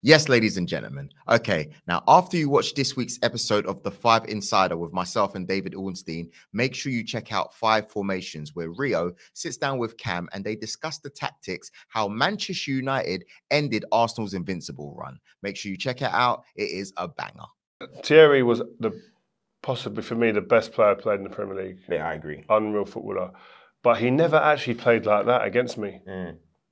Yes, ladies and gentlemen. Okay, now after you watch this week's episode of The 5 Insider with myself and David Ornstein, make sure you check out 5 Formations, where Rio sits down with Cam and they discuss the tactics, how Manchester United ended Arsenal's invincible run. Make sure you check it out. It is a banger. Thierry was possibly for me the best player played in the Premier League. Yeah, I agree. Unreal footballer. But he never actually played like that against me.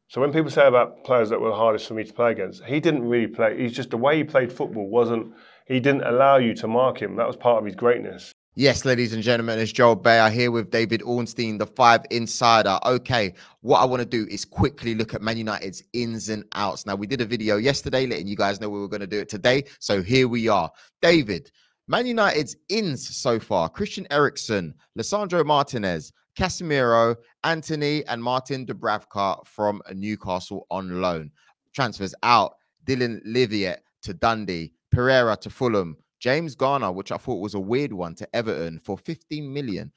So when people say about players that were the hardest for me to play against, he didn't really play. He's just the way he played football he didn't allow you to mark him. That was part of his greatness. Yes, ladies and gentlemen, it's Joel Bayer here with David Ornstein, the 5 Insider. Okay, what I want to do is quickly look at Man United's ins and outs. Now, we did a video yesterday letting you guys know we were going to do it today. So here we are. David, Man United's ins so far: Christian Eriksen, Lisandro Martinez, Casemiro, Antony and Martin Dubravka from Newcastle on loan. Transfers out: Dylan Liviet to Dundee, Pereira to Fulham, James Garner, which I thought was a weird one, to Everton for 15 million.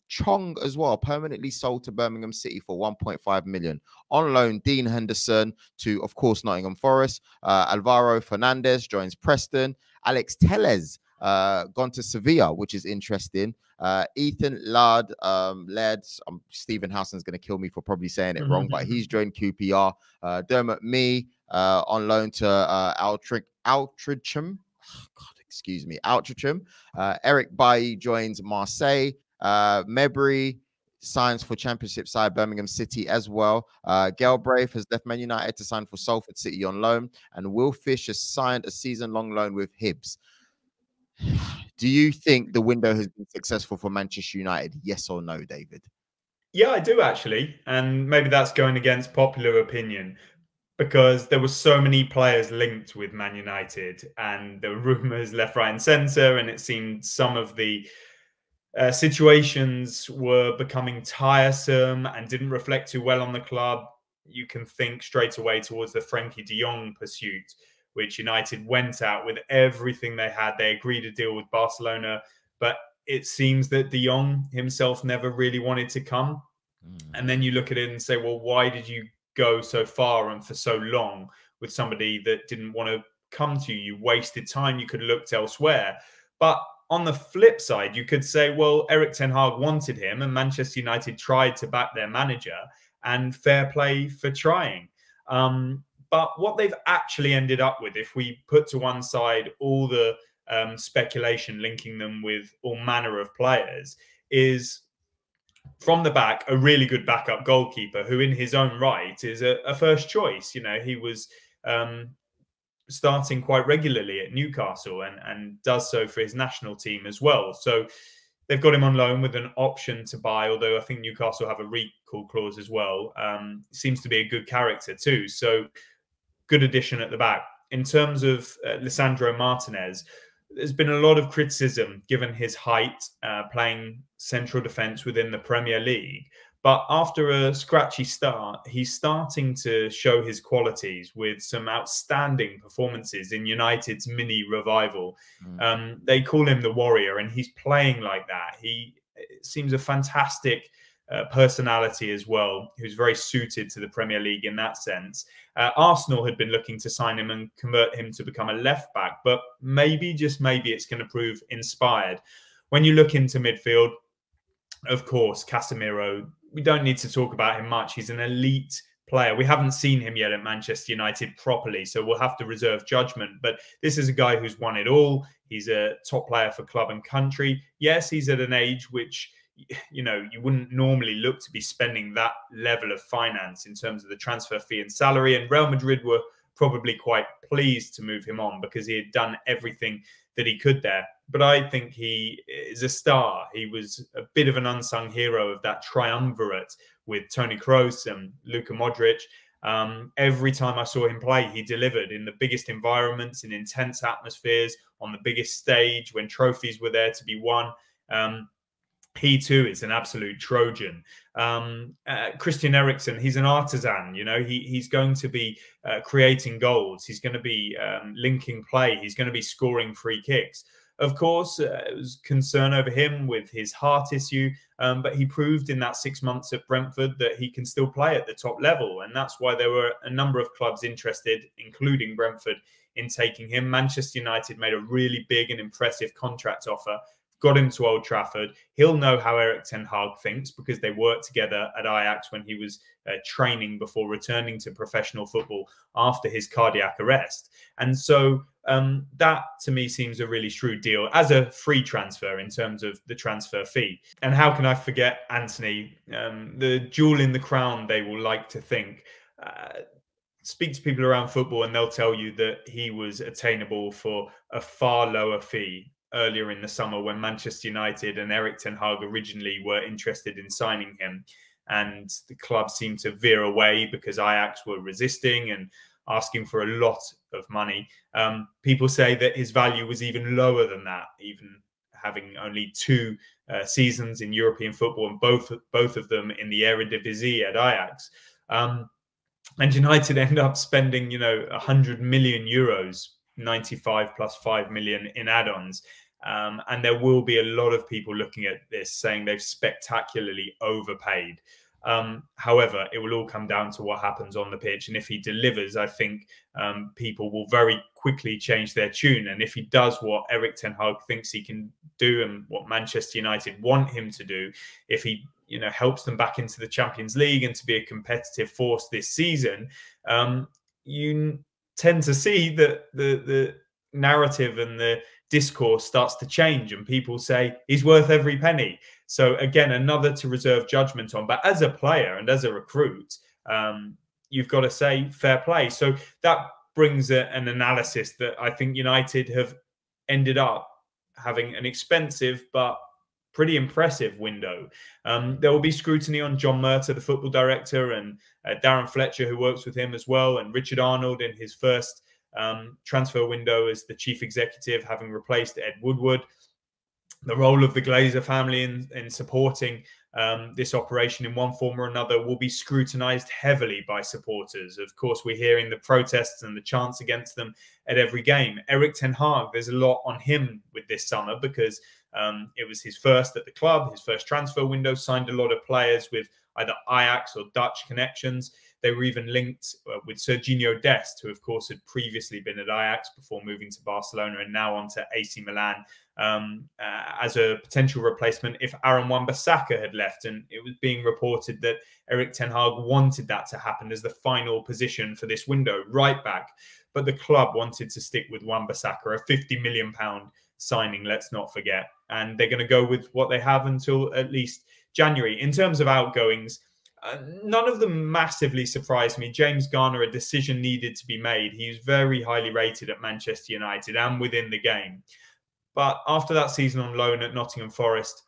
Chong as well, permanently sold to Birmingham City for 1.5 million. On loan, Dean Henderson to, of course, Nottingham Forest. Alvaro Fernandez joins Preston. Alex Telles gone to Sevilla, which is interesting. Ethan Laird, Stephen Howson's going to kill me for probably saying it wrong, but he's joined QPR. Dermot Mee on loan to Altrincham. God, excuse me, Altrincham. Eric Bailly joins Marseille. Mebry signs for Championship side Birmingham City as well. Galbraith has left Man United to sign for Salford City on loan, and Will Fish has signed a season-long loan with Hibs. Do you think the window has been successful for Manchester United? Yes or no, David? Yeah, I do actually. And maybe that's going against popular opinion, because there were so many players linked with Man United and there were rumours left, right and centre. And it seemed some of the situations were becoming tiresome and didn't reflect too well on the club. You can think straight away towards the Frenkie de Jong pursuit, which United went out with everything they had. They agreed a deal with Barcelona, but it seems that de Jong himself never really wanted to come. And then you look at it and say, well, why did you go so far and for so long with somebody that didn't want to come to you? You wasted time. You could have looked elsewhere. But on the flip side, you could say, well, Erik Ten Hag wanted him and Manchester United tried to back their manager, and fair play for trying. But what they've actually ended up with, if we put to one side all the speculation linking them with all manner of players, is from the back a really good backup goalkeeper who in his own right is a first choice. You know, he was starting quite regularly at Newcastle and does so for his national team as well. So they've got him on loan with an option to buy, although I think Newcastle have a recall clause as well. Seems to be a good character too. So good addition at the back. In terms of Lisandro Martinez, there's been a lot of criticism given his height, playing central defence within the Premier League. But after a scratchy start, he's starting to show his qualities with some outstanding performances in United's mini revival. They call him the Warrior, and he's playing like that. He seems a fantastic personality as well, who's very suited to the Premier League in that sense. Arsenal had been looking to sign him and convert him to become a left back, but maybe, just maybe, it's going to prove inspired. When you look into midfield, of course, Casemiro, we don't need to talk about him much. He's an elite player. We haven't seen him yet at Manchester United properly, so we'll have to reserve judgment. But this is a guy who's won it all. He's a top player for club and country. Yes, he's at an age which, you know, you wouldn't normally look to be spending that level of finance in terms of the transfer fee and salary. And Real Madrid were probably quite pleased to move him on because he had done everything that he could there. But I think he is a star. He was a bit of an unsung hero of that triumvirate with Toni Kroos and Luka Modric. Every time I saw him play, he delivered in the biggest environments, in intense atmospheres, on the biggest stage, when trophies were there to be won. He too is an absolute Trojan. Christian Eriksen, he's an artisan. You know, he's going to be creating goals. He's going to be linking play. He's going to be scoring free kicks. of course. It was concern over him with his heart issue, but he proved in that 6 months at Brentford that he can still play at the top level. And that's why there were a number of clubs interested, including Brentford, in taking him. Manchester United made a really big and impressive contract offer, got him to Old Trafford. He'll know how Ten Hag thinks because they worked together at Ajax when he was training before returning to professional football after his cardiac arrest. And so that to me seems a really shrewd deal as a free transfer in terms of the transfer fee. And how can I forget Antony, the jewel in the crown, they will like to think. Speak to people around football and they'll tell you that he was attainable for a far lower fee earlier in the summer when Manchester United and Ten Hag originally were interested in signing him. And the club seemed to veer away because Ajax were resisting and asking for a lot of money. People say that his value was even lower than that, even having only 2 seasons in European football and both of them in the Eredivisie at Ajax. And United end up spending, 100 million euros, 95 plus 5 million in add-ons. And there will be a lot of people looking at this saying they've spectacularly overpaid. However, it will all come down to what happens on the pitch. And if he delivers, I think people will very quickly change their tune. And if he does what Ten Hag thinks he can do and what Manchester United want him to do, if he helps them back into the Champions League and to be a competitive force this season, you tend to see that the narrative and the discourse starts to change and people say he's worth every penny. So again, another to reserve judgment on. But as a player and as a recruit, you've got to say fair play. So that brings an analysis that I think United have ended up having an expensive but pretty impressive window. There will be scrutiny on John Murtagh, the football director, and Darren Fletcher, who works with him as well, and Richard Arnold in his first transfer window as the chief executive, having replaced Ed Woodward. The role of the Glazer family in supporting this operation in one form or another will be scrutinized heavily by supporters. Of course, we're hearing the protests and the chants against them at every game. Ten Hag, there's a lot on him with this summer because it was his first at the club, his first transfer window, signed a lot of players with either Ajax or Dutch connections. They were even linked with Serginho Dest, who, of course, had previously been at Ajax before moving to Barcelona and now on to AC Milan as a potential replacement if Aaron Wan-Bissaka had left. And it was being reported that Ten Hag wanted that to happen as the final position for this window, right back. But the club wanted to stick with Wan-Bissaka, a £50 million signing, let's not forget. And they're going to go with what they have until at least January. In terms of outgoings, none of them massively surprised me. James Garner, a decision needed to be made. He's very highly rated at Manchester United and within the game. But after that season on loan at Nottingham Forest,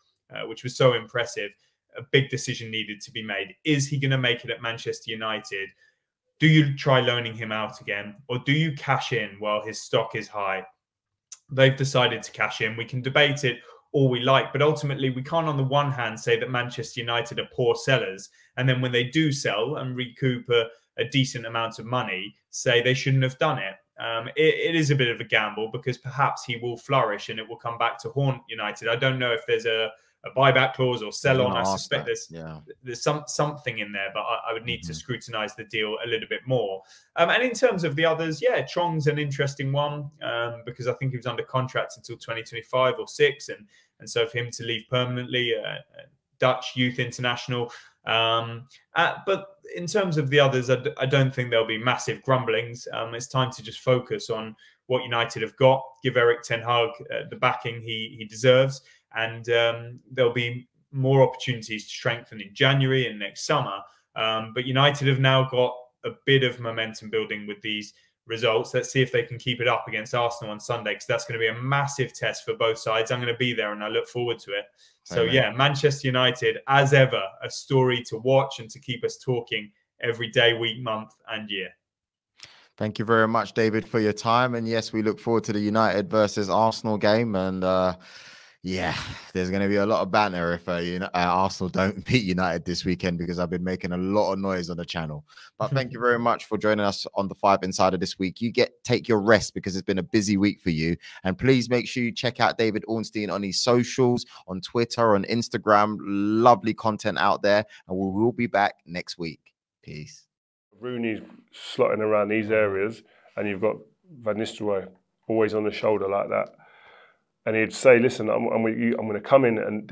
which was so impressive, a big decision needed to be made. Is he going to make it at Manchester United? Do you try loaning him out again? Or do you cash in while his stock is high? They've decided to cash in. We can debate it all we like, but ultimately we can't on the one hand say that Manchester United are poor sellers, and then when they do sell and recoup a decent amount of money, say they shouldn't have done it. It is a bit of a gamble because perhaps he will flourish and it will come back to haunt United. I don't know if there's a buyback clause or sell on. I suspect there's something in there, but I would need to scrutinize the deal a little bit more. And in terms of the others, yeah, Chong's an interesting one because I think he was under contract until 2025 or 6, and so for him to leave permanently, Dutch youth international. But in terms of the others, I don't think there'll be massive grumblings. It's time to just focus on what United have got, give Ten Hag the backing he deserves, and there'll be more opportunities to strengthen in January and next summer. But United have now got a bit of momentum building with these results. Let's see if they can keep it up against Arsenal on Sunday, because that's going to be a massive test for both sides. I'm going to be there and I look forward to it. So yeah, Manchester United, as ever, a story to watch and to keep us talking every day, week, month and year. Thank you very much, David, for your time. And yes, we look forward to the United versus Arsenal game. And Yeah, there's going to be a lot of banter if Arsenal don't beat United this weekend, because I've been making a lot of noise on the channel. But thank you very much for joining us on the Five Insider this week. You take your rest because it's been a busy week for you. And please make sure you check out David Ornstein on his socials, on Twitter, on Instagram. Lovely content out there. And we will be back next week. Peace. Rooney's slotting around these areas, and you've got Van Nistelrooy always on the shoulder like that. And he'd say, listen, I'm going to come in, and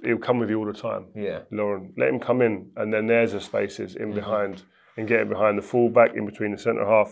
he'll come with you all the time. Yeah. Lauren, let him come in, and then there's the spaces in behind, and getting behind the full back, in between the centre half.